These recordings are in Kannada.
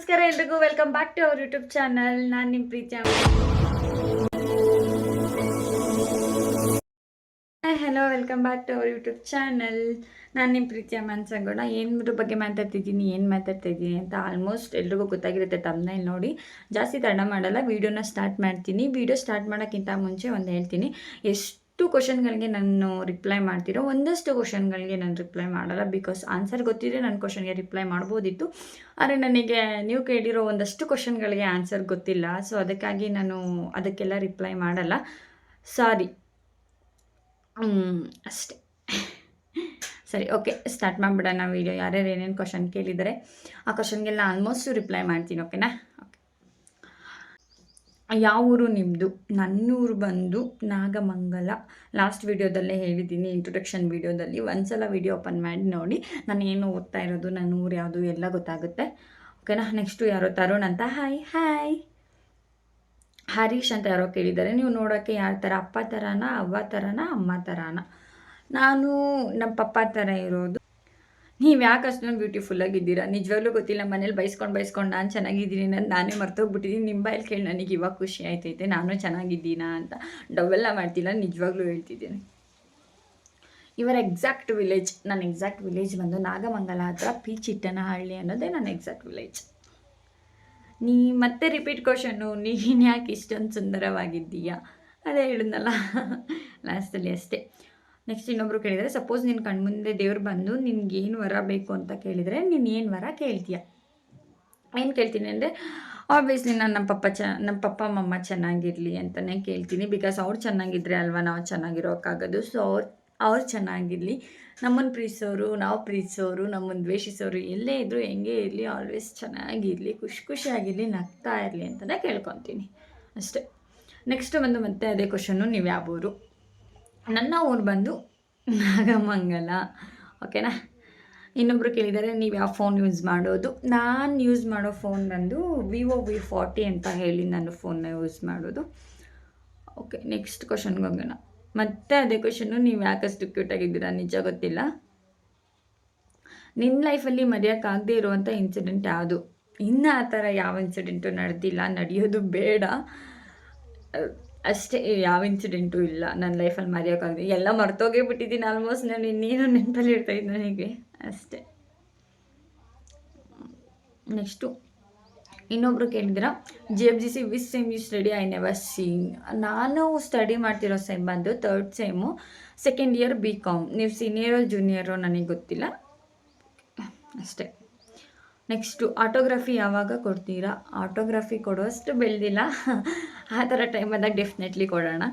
ನಮಸ್ಕಾರ ಎಲ್ರಿಗೂ, welcome back to our YouTube channel. ನಾನು ನಿಮ್ಮ Preethi. Hello, welcome back to our YouTube channel. ನಾನು ನಿಮ್ಮ ಪ್ರೀತಿಯ ಮನ್ಸಂಗೋಣ. ಏನರ ಬಗ್ಗೆ ಮಾತಾಡ್ತಿದ್ದೀನಿ, ಏನು ಮಾತಾಡ್ತಾ ಇದ್ದೀನಿ ಅಂತ ಆಲ್ಮೋಸ್ಟ್ ಎಲ್ರಿಗೂ ಗೊತ್ತಾಗಿರುತ್ತೆ ತಮ್ಮನೇಲಿ ನೋಡಿ. ಜಾಸ್ತಿ ತಡ ಮಾಡಲ್ಲ, ವೀಡಿಯೋನ ಸ್ಟಾರ್ಟ್ ಮಾಡ್ತೀನಿ. ವೀಡಿಯೋ ಸ್ಟಾರ್ಟ್ ಮಾಡೋಕ್ಕಿಂತ ಮುಂಚೆ ಒಂದು ಹೇಳ್ತೀನಿ, ಎಷ್ಟು ಕ್ವಶನ್ಗಳಿಗೆ ನಾನು ರಿಪ್ಲೈ ಮಾಡ್ತಿರೋ, ಒಂದಷ್ಟು ಕ್ವಶನ್ಗಳಿಗೆ ನಾನು ರಿಪ್ಲೈ ಮಾಡಲ್ಲ. ಬಿಕಾಸ್ ಆನ್ಸರ್ ಗೊತ್ತಿದ್ರೆ ನನ್ನ ಕ್ವಶನ್ಗೆ ರಿಪ್ಲೈ ಮಾಡ್ಬೋದಿತ್ತು. ಆದರೆ ನನಗೆ ನೀವು ಕೇಳಿರೋ ಒಂದಷ್ಟು ಕ್ವಶನ್ಗಳಿಗೆ ಆನ್ಸರ್ ಗೊತ್ತಿಲ್ಲ. ಸೊ ಅದಕ್ಕಾಗಿ ನಾನು ಅದಕ್ಕೆಲ್ಲ ರಿಪ್ಲೈ ಮಾಡಲ್ಲ. ಸಾರಿ, ಅಷ್ಟೇ. ಸರಿ, ಓಕೆ, ಸ್ಟಾರ್ಟ್ ಮಾಡಿಬಿಡೋಣ ವೀಡಿಯೋ. ಯಾರ್ಯಾರು ಏನೇನು ಕ್ವಶನ್ ಕೇಳಿದರೆ ಆ ಕ್ವಶನ್ಗೆಲ್ಲ ಆಲ್ಮೋಸ್ಟ್ ರಿಪ್ಲೈ ಮಾಡ್ತೀನಿ. ಓಕೆನಾ? ಓಕೆ. ಯಾವ ಊರು ನಿಮ್ಮದು? ನನ್ನೂರು ಬಂದು ನಾಗಮಂಗಲ. ಲಾಸ್ಟ್ ವೀಡಿಯೋದಲ್ಲೇ ಹೇಳಿದ್ದೀನಿ, ಇಂಟ್ರೊಡಕ್ಷನ್ ವೀಡಿಯೋದಲ್ಲಿ. ಒಂದ್ಸಲ ವೀಡಿಯೋ ಓಪನ್ ಮಾಡಿ ನೋಡಿ, ನಾನು ಏನು ಓದ್ತಾ ಇರೋದು, ನನ್ನ ಊರು ಯಾವುದು ಎಲ್ಲ ಗೊತ್ತಾಗುತ್ತೆ. ಓಕೆನಾ? ನೆಕ್ಸ್ಟು ಯಾರೋ ತರುಣ್ ಅಂತ. ಹಾಯ್. ಹರೀಶ್ ಅಂತ ಯಾರೋ ಕೇಳಿದ್ದಾರೆ, ನೀವು ನೋಡೋಕ್ಕೆ ಯಾರ ಥರ? ಅಪ್ಪ ಥರನಾ, ಅವ್ವ ಥರನಾ, ಅಮ್ಮ ಥರನಾ? ನಾನು ನಮ್ಮ ಪಪ್ಪ ಥರ ಇರೋದು. ನೀವು ಯಾಕೆ ಅಷ್ಟೊಂದು ಬ್ಯೂಟಿಫುಲ್ಲಾಗಿದ್ದೀರಾ? ನಿಜವಾಗ್ಲೂ ಗೊತ್ತಿಲ್ಲ, ಮನೇಲಿ ಬೈಸ್ಕೊಂಡು ನಾನು ಚೆನ್ನಾಗಿದ್ದೀನಿ, ನಾನೇ ಮರ್ತೋಗ್ಬಿಟ್ಟಿದ್ದೀನಿ. ನಿಮ್ಮ ಬಾಯಲ್ಲಿ ಕೇಳಿ ನನಗೆ ಇವಾಗ ಖುಷಿ ಆಯ್ತೈತೆ ನಾನು ಚೆನ್ನಾಗಿದ್ದೀನಾ ಅಂತ. ಡವೆಲ್ಲ ಮಾಡ್ತಿಲ್ಲ, ನಿಜವಾಗ್ಲೂ ಹೇಳ್ತಿದ್ದೀನಿ. ಇವರ ಎಕ್ಸಾಕ್ಟ್ ವಿಲೇಜ್, ನನ್ನ ಎಕ್ಸಾಕ್ಟ್ ವಿಲೇಜ್ ಬಂದು ನಾಗಮಂಗಲ ಹತ್ರ ಪಿ ಚಿಟ್ಟನಹಳ್ಳಿ ಅನ್ನೋದೇ ನನ್ನ ಎಕ್ಸಾಕ್ಟ್ ವಿಲೇಜ್. ಮತ್ತೆ ರಿಪೀಟ್ ಕ್ವಶನ್ನು, ನೀನು ಯಾಕೆ ಇಷ್ಟೊಂದು ಸುಂದರವಾಗಿದ್ದೀಯಾ? ಅದೇ ಹೇಳಿದ್ನಲ್ಲ ಲಾಸ್ಟಲ್ಲಿ, ಅಷ್ಟೇ. ನೆಕ್ಸ್ಟ್ ಇನ್ನೊಬ್ರು ಕೇಳಿದರೆ, ಸಪೋಸ್ ನಿನ್ನ ಕಣ್ಮುಂದೆ ದೇವ್ರು ಬಂದು ನಿನ್ಗೇನು ವರ ಬೇಕು ಅಂತ ಕೇಳಿದರೆ ನೀನು ಏನು ವರ ಕೇಳ್ತೀಯ? ಏನು ಕೇಳ್ತೀನಿ ಅಂದರೆ, ಆಬ್ವಿಯಸ್ಲಿ ನಾನು ನಮ್ಮ ಪಪ್ಪ ಮಮ್ಮ ಚೆನ್ನಾಗಿರಲಿ ಅಂತಲೇ ಕೇಳ್ತೀನಿ. ಬಿಕಾಸ್ ಅವ್ರು ಚೆನ್ನಾಗಿದ್ರೆ ಅಲ್ವಾ ನಾವು ಚೆನ್ನಾಗಿರೋಕ್ಕಾಗೋದು. ಸೊ ಅವ್ರು ಚೆನ್ನಾಗಿರಲಿ, ನಮ್ಮನ್ನು ಪ್ರೀತಿಸೋರು, ನಾವು ಪ್ರೀತಿಸೋರು, ನಮ್ಮನ್ನು ದ್ವೇಷಿಸೋರು ಎಲ್ಲೇ ಇದ್ದರೂ ಹೆಂಗೆ ಇರಲಿ, ಆಲ್ವೇಸ್ ಚೆನ್ನಾಗಿರಲಿ, ಖುಷಿಯಾಗಿರಲಿ, ನಗ್ತಾ ಇರಲಿ ಅಂತಲೇ ಕೇಳ್ಕೊತೀನಿ ಅಷ್ಟೇ. ನೆಕ್ಸ್ಟ್ ಬಂದು ಮತ್ತೆ ಅದೇ ಕ್ವಶನ್ನು, ನೀವು ಯಾವ ಊರು? ನನ್ನ ಊರು ಬಂದು ನಾಗಮಂಗಲ. ಓಕೆನಾ? ಇನ್ನೊಬ್ರು ಕೇಳಿದ್ದಾರೆ, ನೀವು ಯಾವ ಫೋನ್ ಯೂಸ್ ಮಾಡೋದು? ನಾನು ಯೂಸ್ ಮಾಡೋ ಫೋನ್ ಬಂದು ವಿವೋ V40 ಅಂತ ಹೇಳಿ ನಾನು ಫೋನ್ನ ಯೂಸ್ ಮಾಡೋದು. ಓಕೆ, ನೆಕ್ಸ್ಟ್ ಕ್ವಶನ್ಗೆ ಹೋಗೋಣ. ಮತ್ತೆ ಅದೇ ಕ್ವಶನ್ನು, ನೀವು ಯಾಕಷ್ಟು ಕ್ಯೂಟಾಗಿದ್ದೀರಾ? ನಿಜ ಗೊತ್ತಿಲ್ಲ. ನಿನ್ನ ಲೈಫಲ್ಲಿ ಮರೆಯೋಕ್ಕಾಗದೇ ಇರುವಂಥ ಇನ್ಸಿಡೆಂಟ್ ಯಾವುದು? ಇನ್ನು ಆ ಥರ ಯಾವ ಇನ್ಸಿಡೆಂಟು ನಡೆದಿಲ್ಲ, ನಡೆಯೋದು ಬೇಡ ಅಷ್ಟೇ. ಯಾವ ಇನ್ಸಿಡೆಂಟು ಇಲ್ಲ ನನ್ನ ಲೈಫಲ್ಲಿ ಮರೆಯೋಕ್ಕಾಗದೆ. ಎಲ್ಲ ಮರ್ತೋಗೇ ಬಿಟ್ಟಿದ್ದೀನಿ ಆಲ್ಮೋಸ್ಟ್. ನಾನು ಇನ್ನೇನು ನೆನಪಲ್ಲಿ ಇರ್ತಾಯಿದ್ದು ನನಗೆ ಅಷ್ಟೇ. ನೆಕ್ಸ್ಟು ಇನ್ನೊಬ್ರು ಕೇಳಿದ್ದೀರಾ, GFGC which sem you study? I never seen. ನಾನು ಸ್ಟಡಿ ಮಾಡ್ತಿರೋ ಸೆಮ್ ಬಂದು 3rd sem, 2nd year BCom. ನೀವು ಸೀನಿಯರೋ ಜೂನಿಯರೋ ನನಗೆ ಗೊತ್ತಿಲ್ಲ ಅಷ್ಟೇ. ನೆಕ್ಸ್ಟು ಆಟೋಗ್ರಫಿ ಯಾವಾಗ ಕೊಡ್ತೀರಾ? ಆಟೋಗ್ರಫಿ ಕೊಡೋಷ್ಟು ಬೆಳೆದಿಲ್ಲ, ಆ ಥರ ಟೈಮ್ ಬಂದಾಗ ಡೆಫಿನೆಟ್ಲಿ ಕೊಡೋಣ.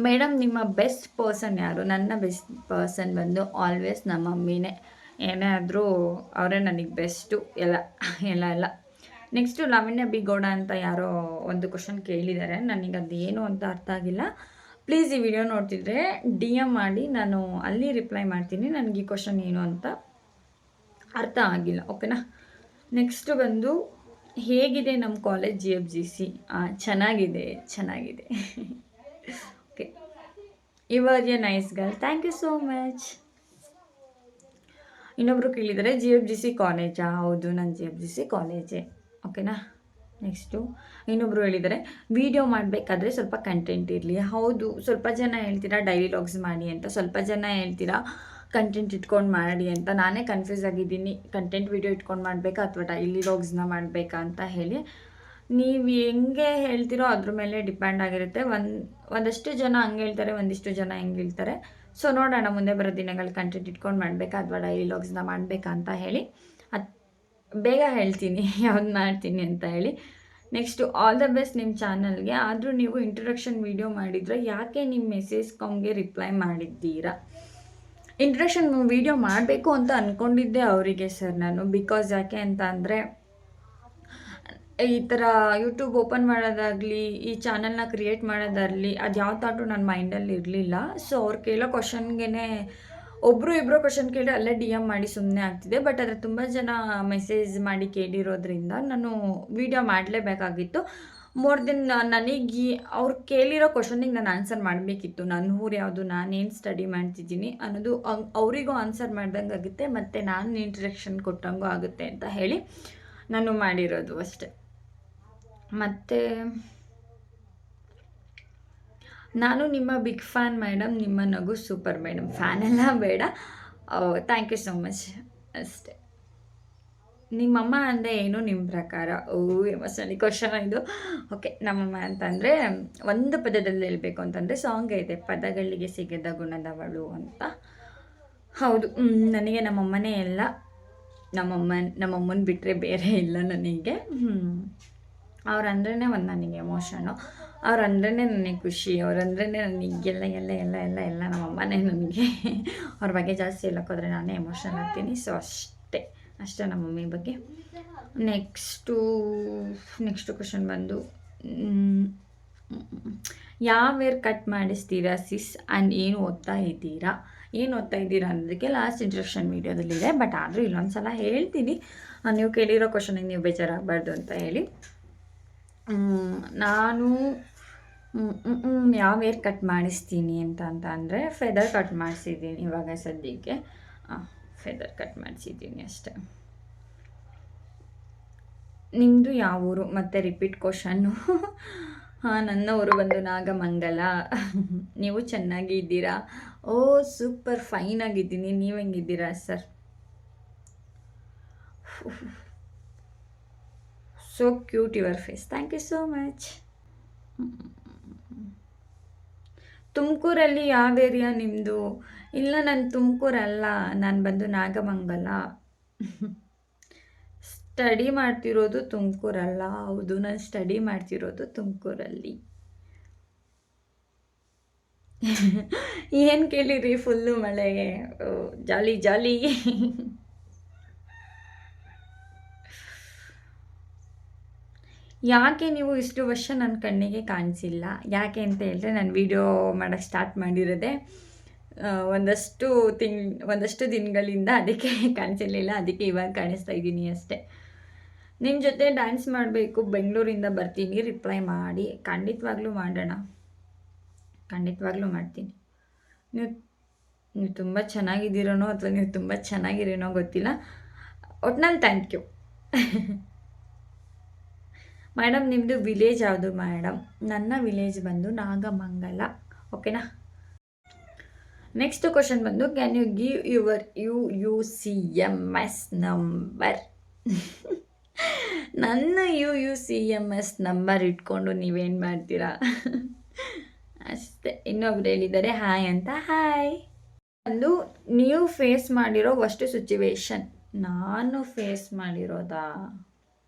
ಮೇಡಮ್, ನಿಮ್ಮ ಬೆಸ್ಟ್ ಪರ್ಸನ್ ಯಾರು? ನನ್ನ ಬೆಸ್ಟ್ ಪರ್ಸನ್ ಬಂದು ಆಲ್ವೇಸ್ ನಮ್ಮ ಮಮ್ಮಿನೇ. ಏನೇ ಆದರೂ ಅವರೇ ನನಗೆ ಬೆಸ್ಟು ಎಲ್ಲ. ನೆಕ್ಸ್ಟು ಲಾವಣ್ಯ ಬಿ ಗೌಡ ಅಂತ ಯಾರೋ ಒಂದು ಕ್ವಶನ್ ಕೇಳಿದ್ದಾರೆ, ನನಗೆ ಅದು ಏನು ಅಂತ ಅರ್ಥ ಆಗಿಲ್ಲ. ಪ್ಲೀಸ್ ಈ ವಿಡಿಯೋ ನೋಡ್ತಿದ್ರೆ DM ಮಾಡಿ, ನಾನು ಅಲ್ಲಿ ರಿಪ್ಲೈ ಮಾಡ್ತೀನಿ. ನನಗೆ ಈ ಕ್ವಶನ್ ಏನು ಅಂತ ಅರ್ಥ ಆಗಿಲ್ಲ. ಓಕೆನಾ? ನೆಕ್ಸ್ಟು ಬಂದು, ಹೇಗಿದೆ ನಮ್ಮ ಕಾಲೇಜ್ GFGC? ಚೆನ್ನಾಗಿದೆ. Okay, you are a nice girl, thank you so much. ಇನ್ನೊಬ್ರು ಕೇಳಿದರೆ, GFGC ಕಾಲೇಜಾ? ಹೌದು, ನನ್ನ GFGC ಕಾಲೇಜೇ. ಓಕೆನಾ? ನೆಕ್ಸ್ಟು ಇನ್ನೊಬ್ರು ಹೇಳಿದ್ದಾರೆ, ವಿಡಿಯೋ ಮಾಡಬೇಕಾದ್ರೆ ಸ್ವಲ್ಪ ಕಂಟೆಂಟ್ ಇರಲಿ. ಹೌದು, ಸ್ವಲ್ಪ ಜನ ಹೇಳ್ತೀರಾ ಡೈಲಿ ಲಾಗ್ಸ್ ಮಾಡಿ ಅಂತ, ಸ್ವಲ್ಪ ಜನ ಹೇಳ್ತೀರಾ ಕಂಟೆಂಟ್ ಇಟ್ಕೊಂಡು ಮಾಡಿ ಅಂತ. ನಾನೇ ಕನ್ಫ್ಯೂಸ್ ಆಗಿದ್ದೀನಿ, ಕಂಟೆಂಟ್ ವಿಡಿಯೋ ಇಟ್ಕೊಂಡು ಮಾಡಬೇಕಾ ಅಥವಾ ಡೈಲಿ ಲಾಗ್ಸ್ನ ಮಾಡಬೇಕಾ ಅಂತ ಹೇಳಿ. ನೀವು ಹೆಂಗೆ ಹೇಳ್ತಿರೋ ಅದ್ರ ಮೇಲೆ ಡಿಪೆಂಡ್ ಆಗಿರುತ್ತೆ. ಒಂದಷ್ಟು ಜನ ಹಂಗೆ ಹೇಳ್ತಾರೆ, ಒಂದಿಷ್ಟು ಜನ ಹೆಂಗೆ ಹೇಳ್ತಾರೆ. ಸೊ ನೋಡೋಣ ಮುಂದೆ ಬರೋ ದಿನಗಳು ಕಂಟೆಂಟ್ ಇಟ್ಕೊಂಡು ಮಾಡಬೇಕಾ ಅಥವಾ ಡೈಲಿ ಲಾಗ್ಸ್ನ ಮಾಡಬೇಕಾ ಅಂತ ಹೇಳಿ ಬೇಗ ಹೇಳ್ತೀನಿ ಯಾವ್ದು ಮಾಡ್ತೀನಿ ಅಂತ ಹೇಳಿ. ನೆಕ್ಸ್ಟು ಆಲ್ ದ ಬೆಸ್ಟ್ ನಿಮ್ಮ ಚಾನಲ್ಗೆ. ಆದರೂ ನೀವು ಇಂಟ್ರೊಡಕ್ಷನ್ ವೀಡಿಯೋ ಮಾಡಿದರೆ ಯಾಕೆ ನಿಮ್ಮ ಮೆಸೇಜ್ ಕಾಮ್ಗೆ ರಿಪ್ಲೈ ಮಾಡಿದ್ದೀರಾ? ಇಂಟ್ರೊಡಕ್ಷನ್ ವೀಡಿಯೋ ಮಾಡಬೇಕು ಅಂತ ಅಂದ್ಕೊಂಡಿದ್ದೆ ಅವರಿಗೆ ಸರ್ ನಾನು. ಬಿಕಾಸ್ ಯಾಕೆ ಅಂತ ಅಂದರೆ, ಈ ಥರ ಯೂಟ್ಯೂಬ್ ಓಪನ್ ಮಾಡೋದಾಗಲಿ, ಈ ಚಾನಲ್ನ ಕ್ರಿಯೇಟ್ ಮಾಡೋದಾಗಲಿ, ಅದು ಯಾವ ಥಾಟು ನನ್ನ ಮೈಂಡಲ್ಲಿ ಇರಲಿಲ್ಲ. ಸೊ ಅವ್ರು ಕೇಳೋ ಕ್ವಶನ್ಗೆ ಒಬ್ಬರು ಇಬ್ಬರು ಕ್ವಶನ್ ಕೇಳಿ ಅಲ್ಲೇ DM ಮಾಡಿ ಸುಮ್ಮನೆ ಆಗ್ತಿದೆ. ಬಟ್ ಆದರೆ ತುಂಬ ಜನ ಮೆಸೇಜ್ ಮಾಡಿ ಕೇಳಿರೋದ್ರಿಂದ ನಾನು ವೀಡಿಯೋ ಮಾಡಲೇಬೇಕಾಗಿತ್ತು. ಮೋರ್ ದೆನ್ ನನಗೆ ಅವ್ರು ಕೇಳಿರೋ ಕ್ವಶನಿಗೆ ನಾನು ಆನ್ಸರ್ ಮಾಡಬೇಕಿತ್ತು. ನನ್ನ ಊರು ಯಾವುದು, ನಾನೇನು ಸ್ಟಡಿ ಮಾಡ್ತಿದ್ದೀನಿ ಅನ್ನೋದು ಅವರಿಗೂ ಆನ್ಸರ್ ಮಾಡ್ದಂಗೆ ಆಗುತ್ತೆ, ಮತ್ತು ನಾನು ಇಂಟ್ರಡಕ್ಷನ್ ಕೊಟ್ಟಂಗೂ ಆಗುತ್ತೆ ಅಂತ ಹೇಳಿ ನಾನು ಮಾಡಿರೋದು ಅಷ್ಟೆ. ಮತ್ತು ನಾನು ನಿಮ್ಮ ಬಿಗ್ ಫ್ಯಾನ್ ಮೇಡಮ್, ನಿಮ್ಮ ನಗು ಸೂಪರ್ ಮೇಡಮ್. ಫ್ಯಾನ್ ಎಲ್ಲ ಬೇಡ, ಥ್ಯಾಂಕ್ ಯು ಸೋ ಮಚ್ ಅಷ್ಟೆ. ನಿಮ್ಮಮ್ಮ ಅಂದರೆ ಏನು ನಿಮ್ಮ ಪ್ರಕಾರ? ಎಮೋಷನಲಿ ಕ್ವಶನ್ ಇದು. ಓಕೆ, ನಮ್ಮಮ್ಮ ಅಂತಂದರೆ ಒಂದು ಪದದಲ್ಲಿ ಹೇಳಬೇಕು ಅಂತಂದರೆ ಸಾಂಗ್ ಇದೆ, ಪದಗಳಿಗೆ ಸಿಗದ ಗುಣದವಳು ಅಂತ. ಹೌದು, ನನಗೆ ನಮ್ಮಮ್ಮನೇ ಎಲ್ಲ. ನಮ್ಮಮ್ಮನ ಬಿಟ್ಟರೆ ಬೇರೆ ಇಲ್ಲ ನನಗೆ. ಅವ್ರಂದ್ರೇ ಒಂದು ನನಗೆ ಎಮೋಷನು, ಅವ್ರಂದ್ರೇ ನನಗೆ ಖುಷಿ, ಅವ್ರಂದ್ರೇ ನನಗೆ ಎಲ್ಲ ಎಲ್ಲ ಎಲ್ಲ ಎಲ್ಲ ಎಲ್ಲ ನಮ್ಮಮ್ಮನೇ ನನಗೆ. ಅವ್ರ ಬಗ್ಗೆ ಜಾಸ್ತಿ ಹೇಳೋಕ್ಕೋದ್ರೆ ನಾನೇ ಎಮೋಷನಲ್ ಆಗ್ತೀನಿ. ಸೊ ಅಷ್ಟೇ ನಮ್ಮ ಮಮ್ಮಿ ಬಗ್ಗೆ. ನೆಕ್ಸ್ಟು ಕ್ವಶನ್ ಬಂದು, ಯಾವ ವೇರ್ ಕಟ್ ಮಾಡಿಸ್ತೀರಾ ಸಿಸ್ ಆ್ಯಂಡ್ ಏನು ಓದ್ತಾ ಇದ್ದೀರಾ ಅನ್ನೋದಕ್ಕೆ ಲಾಸ್ಟ್ ಇಂಟ್ರೊಡಕ್ಷನ್ ವೀಡಿಯೋದಲ್ಲಿದೆ. ಬಟ್ ಆದರೂ ಇಲ್ಲೊಂದು ಸಲ ಹೇಳ್ತೀನಿ, ನೀವು ಕೇಳಿರೋ ಕ್ವಶನಿಗೆ ನೀವು ಬೇಜಾರಾಗಬಾರ್ದು ಅಂತ ಹೇಳಿ. ನಾನು ಯಾವ ವೇರ್ ಕಟ್ ಮಾಡಿಸ್ತೀನಿ ಅಂತ ಅಂದರೆ ಫೆದರ್ ಕಟ್ ಮಾಡಿಸಿದ್ದೀನಿ ಇವಾಗ ಸದ್ಯಕ್ಕೆ. ಫೆದರ್ ಕಟ್ ಮಾಡಿಸಿದ್ದೀನಿ ಅಷ್ಟೆ. ನಿಮ್ಮದು ಯಾವ ಊರು? ಮತ್ತು ರಿಪೀಟ್ ಕ್ವಶನ್ನು. ನನ್ನ ಊರು ಬಂದು ನಾಗಮಂಗಲ. ನೀವು ಚೆನ್ನಾಗಿದ್ದೀರಾ? ಓ ಸೂಪರ್ ಫೈನ್ ಆಗಿದ್ದೀನಿ. ನೀವು ಹೆಂಗಿದ್ದೀರಾ sir? So cute your face. Thank you so much. ತುಮಕೂರಲ್ಲಿ ಯಾವ ಏರಿಯಾ ನಿಮ್ಮದು? ಇಲ್ಲ, ನಾನು ತುಮಕೂರಲ್ಲ, ನಾನು ಬಂದು ನಾಗಮಂಗಲ. ಸ್ಟಡಿ ಮಾಡ್ತಿರೋದು ತುಮಕೂರಲ್ಲ. ಹೌದು, ನಾನು ಸ್ಟಡಿ ಮಾಡ್ತಿರೋದು ತುಮಕೂರಲ್ಲಿ. ಏನು ಕೇಳಿರಿ? ಫುಲ್ಲು ಮಳೆ, ಜಾಲಿ ಜಾಲಿ. ಯಾಕೆ ನೀವು ಇಷ್ಟು ವರ್ಷ ನನ್ನ ಕಣ್ಣಿಗೆ ಕಾಣಿಸಿಲ್ಲ? ಯಾಕೆ ಅಂತ ಹೇಳಿದ್ರೆ, ನಾನು ವಿಡಿಯೋ ಮಾಡೋಕ್ಕೆ ಸ್ಟಾರ್ಟ್ ಮಾಡಿರೋದೆ ಒಂದಷ್ಟು ದಿನಗಳಿಂದ, ಅದಕ್ಕೆ ಕಾಣಿಸಿರಲಿಲ್ಲ. ಅದಕ್ಕೆ ಇವಾಗ ಕಾಣಿಸ್ತಾ ಇದ್ದೀನಿ ಅಷ್ಟೆ. ನಿಮ್ಮ ಜೊತೆ ಡ್ಯಾನ್ಸ್ ಮಾಡಬೇಕು, ಬೆಂಗಳೂರಿಂದ ಬರ್ತೀನಿ, ರಿಪ್ಲೈ ಮಾಡಿ. ಖಂಡಿತವಾಗ್ಲೂ ಮಾಡೋಣ, ಖಂಡಿತವಾಗ್ಲೂ ಮಾಡ್ತೀನಿ. ನೀವು ತುಂಬ ಚೆನ್ನಾಗಿದ್ದೀರೋನೋ ಅಥವಾ ನೀವು ತುಂಬ ಚೆನ್ನಾಗಿರೋನೋ ಗೊತ್ತಿಲ್ಲ, ಒಟ್ನಲ್ಲಿ ಥ್ಯಾಂಕ್ ಯು. ಮೇಡಮ್ ನಿಮ್ಮದು ವಿಲೇಜ್ ಯಾವುದು ಮೇಡಮ್? ನನ್ನ ವಿಲೇಜ್ ಬಂದು ನಾಗಮಂಗಲ. ಓಕೆನಾ? ನೆಕ್ಸ್ಟ್ ಕ್ವಶನ್ ಬಂದು, can you give your UUCMS number? ನನ್ನ UUCMS ನಂಬರ್ ಇಟ್ಕೊಂಡು ನೀವೇನು ಮಾಡ್ತೀರಾ? ಅಷ್ಟೇ. ಇನ್ನೊಬ್ರು ಹೇಳಿದ್ದಾರೆ ಹಾಯ್ ಅಂತ. ಹಾಯ್. ಒಂದು ನೀವು ಫೇಸ್ ಮಾಡಿರೋ ವರ್ಸ್ಟ್ ಸಿಚುವೇಶನ್. ನಾನು ಫೇಸ್ ಮಾಡಿರೋದಾ?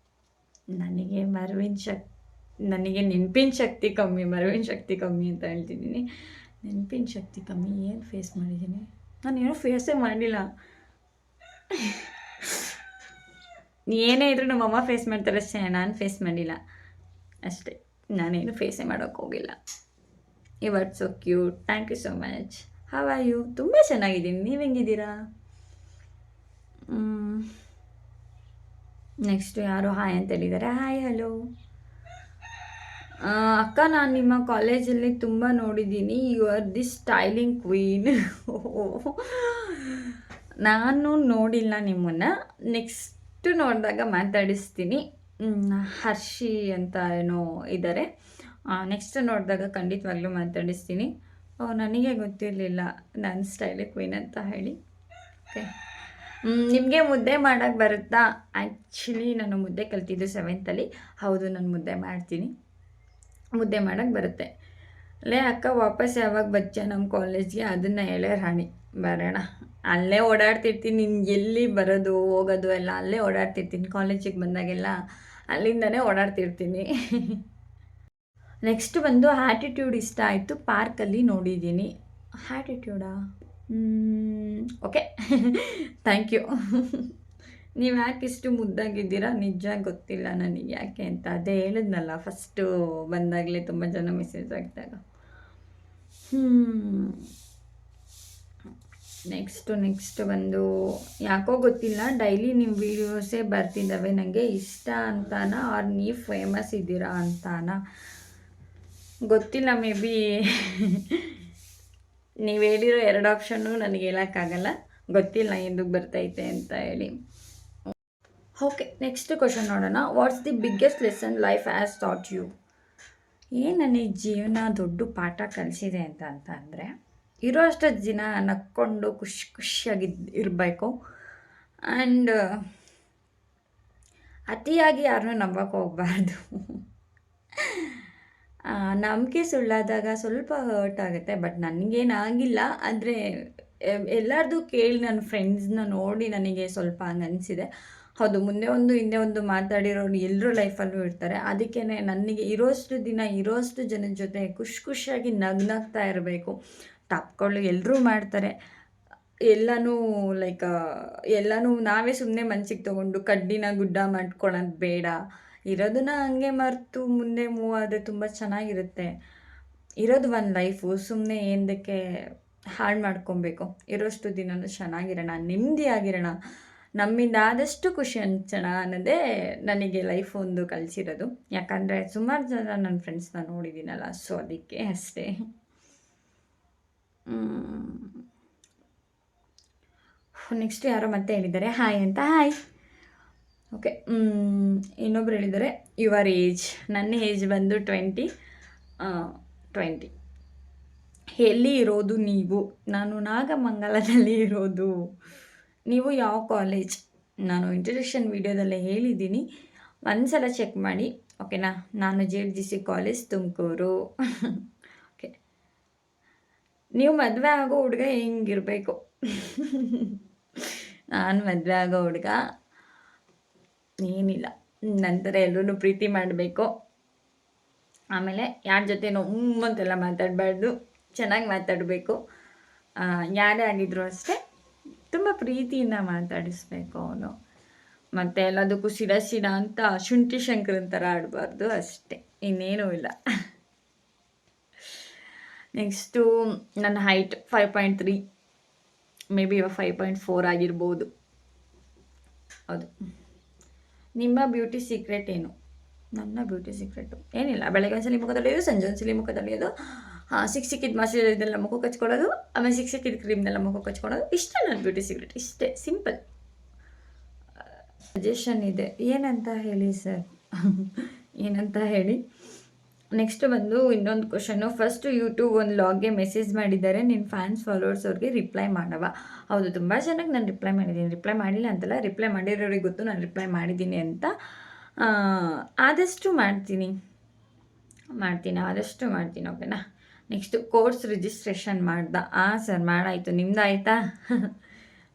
ನನಗೆ ನೆನಪಿನ ಶಕ್ತಿ ಕಮ್ಮಿ, ಮರವಿನ ಶಕ್ತಿ ಕಮ್ಮಿ ಅಂತ ಹೇಳ್ತಿದ್ದೀನಿ. ನೆನಪಿನ ಶಕ್ತಿ ಕಮ್ಮಿ. ಏನು ಫೇಸ್ ಮಾಡಿದ್ದೀನಿ? ನಾನು ಏನೂ ಫೇಸೇ ಮಾಡಿಲ್ಲ. ಏನೇ ಇದ್ರೂ ನಮ್ಮಮ್ಮ ಫೇಸ್ ಮಾಡ್ತಾರೆ ಅಷ್ಟೇ, ನಾನು ಫೇಸ್ ಮಾಡಿಲ್ಲ ಅಷ್ಟೇ. ನಾನೇನು ಫೇಸೇ ಮಾಡೋಕ್ಕೆ ಹೋಗಿಲ್ಲ. ಇವತ್ತು so cute. Thank you so much. How are you? ತುಂಬ ಚೆನ್ನಾಗಿದ್ದೀನಿ. ನೀವು ಹೆಂಗಿದ್ದೀರಾ? ನೆಕ್ಸ್ಟು ಯಾರು ಹಾಯ್ ಅಂತ ಹೇಳಿದ್ದಾರೆ. ಹಾಯ್, ಹಲೋ ಅಕ್ಕ, ನಾನು ನಿಮ್ಮ ಕಾಲೇಜಲ್ಲಿ ತುಂಬ ನೋಡಿದ್ದೀನಿ. You are the styling queen. ನಾನು ನೋಡಿಲ್ಲ ನಿಮ್ಮನ್ನು, ನೆಕ್ಸ್ಟ್ ನೋಡಿದಾಗ ಮಾತಾಡಿಸ್ತೀನಿ. ಹರ್ಷಿ ಅಂತ ಏನೋ ಇದ್ದಾರೆ, ನೆಕ್ಸ್ಟ್ ನೋಡಿದಾಗ ಖಂಡಿತವಾಗ್ಲೂ ಮಾತಾಡಿಸ್ತೀನಿ. ನನಗೆ ಗೊತ್ತಿರಲಿಲ್ಲ ನಾನು ಸ್ಟೈಲಿಂಗ್ ಕ್ವೀನ್ ಅಂತ ಹೇಳಿ. ಓಕೆ, ನಿಮಗೆ ಮುದ್ದೆ ಮಾಡೋಕ್ಕೆ ಬರುತ್ತಾ? ಆ್ಯಕ್ಚುಲಿ ನಾನು ಮುದ್ದೆ ಕಲ್ತಿದ್ದು 7th. ಹೌದು, ನಾನು ಮುದ್ದೆ ಮಾಡ್ತೀನಿ, ಮುದ್ದೆ ಮಾಡೋಕ್ಕೆ ಬರುತ್ತೆ. ಲೇ ಅಕ್ಕ, ವಾಪಸ್ ಯಾವಾಗ ಬಚ್ಚ ನಮ್ಮ ಕಾಲೇಜ್ಗೆ? ಅದನ್ನು ಹೇಳೇ ರಾಣಿ. ಬರೋಣ, ಅಲ್ಲೇ ಓಡಾಡ್ತಿರ್ತೀನಿ. ನಿನ್ಗೆ ಎಲ್ಲಿ ಬರೋದು ಹೋಗೋದು ಎಲ್ಲ ಅಲ್ಲೇ ಓಡಾಡ್ತಿರ್ತೀನಿ. ಕಾಲೇಜಿಗೆ ಬಂದಾಗೆಲ್ಲ ಅಲ್ಲಿಂದನೇ ಓಡಾಡ್ತಿರ್ತೀನಿ. ನೆಕ್ಸ್ಟ್ ಬಂದು ಆ್ಯಟಿಟ್ಯೂಡ್ ಇಷ್ಟ ಆಯಿತು, ಪಾರ್ಕಲ್ಲಿ ನೋಡಿದ್ದೀನಿ. ಆ್ಯಟಿಟ್ಯೂಡಾ? Okay, thank you. ನೀವು ಯಾಕೆ ಇಷ್ಟು ಮುದ್ದಾಗಿದ್ದೀರಾ? ನಿಜ ಗೊತ್ತಿಲ್ಲ ನನಗೆ ಯಾಕೆ ಅಂತ. ಅದೇ ಹೇಳಿದ್ನಲ್ಲ, ಫಸ್ಟು ಬಂದಾಗಲೇ ತುಂಬ ಜನ ಮೆಸೇಜ್ ಆಗ್ದಾಗ. ನೆಕ್ಸ್ಟ್ ಬಂದು, ಯಾಕೋ ಗೊತ್ತಿಲ್ಲ, ಡೈಲಿ ನಿಮ್ಮ ವೀಡಿಯೋಸೇ ಬರ್ತಿದ್ದಾವೆ. ನನಗೆ ಇಷ್ಟ ಅಂತಾನ ಆರ್ ನೀವು ಫೇಮಸ್ ಇದ್ದೀರಾ ಅಂತಾನ ಗೊತ್ತಿಲ್ಲ. ಮೇ ಬಿ ನೀವು ಹೇಳಿರೋ 2 ಆಪ್ಷನ್ನು ನನಗೆ ಹೇಳೋಕ್ಕಾಗಲ್ಲ, ಗೊತ್ತಿಲ್ಲ ఎందుకు ಬರ್ತೈತೆ ಅಂತ ಹೇಳಿ. ಓಕೆ, ನೆಕ್ಸ್ಟ್ ಕ್ವಶನ್ ನೋಡೋಣ. What's the biggest lesson life has taught you? ಏನು ನನಗೆ ಜೀವನ ದೊಡ್ಡ ಪಾಠ ಕಲಿಸಿದೆ ಅಂತ ಅಂದರೆ, ಇರೋ ಅಷ್ಟು ದಿನ ನಕ್ಕೊಂಡು ಖುಷಿಯಾಗಿ ಇರಬೇಕು. ಆ್ಯಂಡ್ ಅತಿಯಾಗಿ ಯಾರನ್ನೂ ನಂಬಕ್ಕೆ ಹೋಗಬಾರ್ದು. ನಂಬಿಕೆ ಸುಳ್ಳಾದಾಗ ಸ್ವಲ್ಪ ಹರ್ಟ್ ಆಗುತ್ತೆ, ಬಟ್ ನನಗೇನಾಗಿಲ್ಲ. ಆದರೆ ಎಲ್ಲರದು ಕೇಳಿ ನನ್ನ ಫ್ರೆಂಡ್ಸ್ನ ನೋಡಿ ನನಗೆ ಸ್ವಲ್ಪ ಹಂಗೆ ಅನಿಸಿದೆ. ಹೌದು, ಮುಂದೆ ಒಂದು ಹಿಂದೆ ಒಂದು ಮಾತಾಡಿರೋರು ಎಲ್ಲರೂ ಲೈಫಲ್ಲೂ ಇರ್ತಾರೆ. ಅದಕ್ಕೇ ನನಗೆ ಇರೋಷ್ಟು ದಿನ ಇರೋಷ್ಟು ಜನದ ಜೊತೆ ಖುಷಿಯಾಗಿ ನಗ್ನಾಗ್ತಾ ಇರಬೇಕು. ತಪ್ಪುಗಳು ಎಲ್ಲರೂ ಮಾಡ್ತಾರೆ. ಎಲ್ಲನೂ ಲೈಕ್ ಎಲ್ಲನೂ ನಾವೇ ಸುಮ್ಮನೆ ಮನ್ಸಿಗೆ ತೊಗೊಂಡು ಕಡ್ಡಿನ ಗುಡ್ಡ ಮಾಡ್ಕೊಳ್ಳೋದು ಬೇಡ. ಇರೋದನ್ನ ಹಂಗೆ ಮರೆತು ಮುಂದೆ ಮೂವ್ ಆದರೆ ತುಂಬ ಚೆನ್ನಾಗಿರುತ್ತೆ. ಇರೋದು ಒಂದು ಲೈಫು, ಸುಮ್ಮನೆ ಏನಕ್ಕೆ ಹಾಳು ಮಾಡ್ಕೊಬೇಕು. ಇರೋಷ್ಟು ದಿನನೂ ಚೆನ್ನಾಗಿರೋಣ, ನೆಮ್ಮದಿಯಾಗಿರೋಣ, ನಮ್ಮಿಂದ ಆದಷ್ಟು ಖುಷಿ ಹಂಚೋಣ ಅನ್ನೋದೇ ನನಗೆ ಲೈಫ್ ಒಂದು ಕಲಿಸಿರೋದು. ಯಾಕಂದರೆ ಸುಮಾರು ಜನ ನನ್ನ ಫ್ರೆಂಡ್ಸ್ನ ನೋಡಿದ್ದೀನಲ್ಲ, ಸೊ ಅದಕ್ಕೆ ಅಷ್ಟೇ. ನೆಕ್ಸ್ಟ್ ಯಾರೋ ಮತ್ತೆ ಹೇಳಿದ್ದಾರೆ ಹಾಯ್ ಅಂತ. ಹಾಯ್. ಓಕೆ, ಇನ್ನೊಬ್ರು ಹೇಳಿದ್ದಾರೆ ಯುವರ್ ಏಜ್. ನನ್ನ ಏಜ್ ಬಂದು 20. ಎಲ್ಲಿ ಇರೋದು ನೀವು? ನಾನು ನಾಗಮಂಗಲದಲ್ಲಿ ಇರೋದು. ನೀವು ಯಾವ ಕಾಲೇಜ್? ನಾನು ಇಂಟ್ರಡಕ್ಷನ್ ವೀಡಿಯೋದಲ್ಲೇ ಹೇಳಿದ್ದೀನಿ, ಒಂದ್ಸಲ ಚೆಕ್ ಮಾಡಿ, ಓಕೆನಾ. ನಾನು JFGC ಕಾಲೇಜ್, ತುಮಕೂರು. ಓಕೆ, ನೀವು ಮದುವೆ ಆಗೋ ಹುಡುಗ ಹೆಂಗಿರಬೇಕು? ನಾನು ಮದುವೆ ಆಗೋ ಹುಡುಗ ಏನಿಲ್ಲ, ನಂತರ ಎಲ್ಲರೂ ಪ್ರೀತಿ ಮಾಡಬೇಕು. ಆಮೇಲೆ ಯಾರ ಜೊತೆನೋ ಅಂತೆಲ್ಲ ಮಾತಾಡಬಾರ್ದು, ಚೆನ್ನಾಗಿ ಮಾತಾಡಬೇಕು. ಯಾರೇ ಆಗಿದ್ರು ಅಷ್ಟೇ ತುಂಬ ಪ್ರೀತಿಯಿಂದ ಮಾತಾಡಿಸ್ಬೇಕು ಅವನು. ಮತ್ತು ಎಲ್ಲದಕ್ಕೂ ಸಿಡ ಅಂತ ಶುಂಠಿ ಶಂಕರನ್ ಥರ ಆಡಬಾರ್ದು ಅಷ್ಟೇ, ಇನ್ನೇನೂ ಇಲ್ಲ. ನೆಕ್ಸ್ಟು ನನ್ನ ಹೈಟ್ 5.3, ಮೇ ಬಿ 5.4 ಆಗಿರ್ಬೋದು. ಹೌದು. ನಿಮ್ಮ ಬ್ಯೂಟಿ ಸೀಕ್ರೆಟ್ ಏನು? ನನ್ನ ಬ್ಯೂಟಿ ಸೀಕ್ರೆಟು ಏನಿಲ್ಲ, ಬೆಳಗ್ಗೆ ಒಂದ್ಸಲಿ ಮುಖ ತೊಳೆಯೋದು, ಸಂಜೆ ಒಂದ್ಸಲಿ ಮುಖ ತೊಳೆಯೋದು, ಸಿಕ್ಕಿದ ಮಾಯಿಶ್ಚರೈಸರ್ನೆಲ್ಲ ಮುಖಕ್ಕೆ ಹಚ್ಕೊಳ್ಳೋದು, ಆಮೇಲೆ ಸಿಕ್ಕಿದ ಕ್ರೀಮ್ನೆಲ್ಲ ಮುಖಕ್ಕೆ ಹಚ್ಕೊಳ್ಳೋದು, ಇಷ್ಟೇ ನನ್ನ ಬ್ಯೂಟಿ ಸೀಕ್ರೆಟ್. ಇಷ್ಟೇ, ಸಿಂಪಲ್. ಸಜೆಷನ್ ಇದೆ, ಏನಂತ ಹೇಳಿ ಸರ್? ಏನಂತ ಹೇಳಿ. ನೆಕ್ಸ್ಟ್ ಬಂದು ಇನ್ನೊಂದು ಕ್ವಶನ್ನು. ಫಸ್ಟ್ ಯೂಟ್ಯೂಬ್ ಒಂದು ಲಾಗ್ಗೆ ಮೆಸೇಜ್ ಮಾಡಿದ್ದಾರೆ, ನಿನ್ನ ಫ್ಯಾನ್ಸ್ ಫಾಲೋವರ್ಸ್ ಅವ್ರಿಗೆ ರಿಪ್ಲೈ ಮಾಡವ? ಹೌದು, ತುಂಬ ಜನಕ್ಕೆ ನಾನು ರಿಪ್ಲೈ ಮಾಡಿದ್ದೀನಿ. ರಿಪ್ಲೈ ಮಾಡಿಲ್ಲ ಅಂತಲ್ಲ, ರಿಪ್ಲೈ ಮಾಡಿರೋರಿಗೆ ಗೊತ್ತು ನಾನು ರಿಪ್ಲೈ ಮಾಡಿದ್ದೀನಿ ಅಂತ. ಆದಷ್ಟು ಮಾಡ್ತೀನಿ, ಆದಷ್ಟು ಮಾಡ್ತೀನಿ, ಓಕೆನಾ. ನೆಕ್ಸ್ಟು ಕೋರ್ಸ್ ರಿಜಿಸ್ಟ್ರೇಷನ್ ಮಾಡ್ದ? ಸರ್ ಮಾಡಾಯಿತು, ನಿಮ್ದು ಆಯಿತಾ?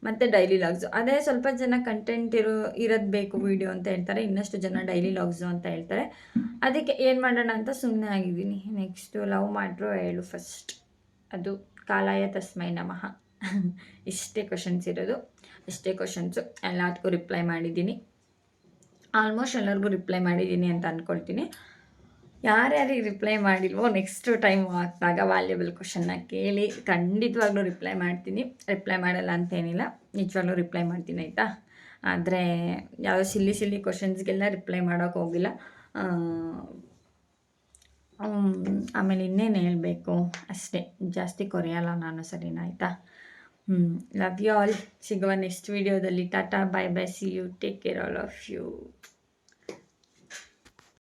ಮತ್ತು ಡೈಲಿ ಲಾಗ್ಸು, ಅದೇ ಸ್ವಲ್ಪ ಜನ ಕಂಟೆಂಟ್ ಇರೋದು ಬೇಕು ವೀಡಿಯೋ ಅಂತ ಹೇಳ್ತಾರೆ, ಇನ್ನಷ್ಟು ಜನ ಡೈಲಿ ಲಾಗ್ಸು ಅಂತ ಹೇಳ್ತಾರೆ. ಅದಕ್ಕೆ ಏನು ಮಾಡೋಣ ಅಂತ ಸುಮ್ಮನೆ ಆಗಿದ್ದೀನಿ. ನೆಕ್ಸ್ಟು ಲವ್ ಮಾಡ್ರು ಹೇಳು ಫಸ್ಟ್, ಅದು ಕಾಲಾಯ ತಸ್ಮೈ ನಮಃ. ಇಷ್ಟೇ ಕ್ವಶನ್ಸ್ ಇರೋದು, ಇಷ್ಟೇ ಕ್ವಶನ್ಸು. ಎಲ್ಲದಕ್ಕೂ ರಿಪ್ಲೈ ಮಾಡಿದ್ದೀನಿ, ಆಲ್ಮೋಸ್ಟ್ ಎಲ್ಲರಿಗೂ ರಿಪ್ಲೈ ಮಾಡಿದ್ದೀನಿ ಅಂತ ಅಂದ್ಕೊಳ್ತೀನಿ. ಯಾರ್ಯಾರಿಗೆ ರಿಪ್ಲೈ ಮಾಡಿಲ್ವೋ ನೆಕ್ಸ್ಟ್ ಟೈಮ್ ಹಾಕಿದಾಗ ವ್ಯಾಲ್ಯೂಬಲ್ ಕ್ವಶನ್ನ ಕೇಳಿ, ಖಂಡಿತವಾಗ್ಲೂ ರಿಪ್ಲೈ ಮಾಡ್ತೀನಿ. ರಿಪ್ಲೈ ಮಾಡಲ್ಲ ಅಂತೇನಿಲ್ಲ, ನಿಜವಾಗ್ಲೂ ರಿಪ್ಲೈ ಮಾಡ್ತೀನಿ, ಆಯಿತಾ. ಆದರೆ ಯಾವುದೋ ಸಿಲ್ಲಿ ಕ್ವಶನ್ಸ್ಗೆಲ್ಲ ರಿಪ್ಲೈ ಮಾಡೋಕ್ಕೆ ಹೋಗಿಲ್ಲ. ಆಮೇಲೆ ಇನ್ನೇನು ಹೇಳಬೇಕು, ಅಷ್ಟೇ, ಜಾಸ್ತಿ ಕೊರೆಯಲ್ಲ ನಾನು, ಸರಿನಾ, ಆಯಿತಾ. Love you all. ಸಿಗುವ ನೆಕ್ಸ್ಟ್ ವೀಡಿಯೋದಲ್ಲಿ. Tata, bye bye, see you, take care all of you.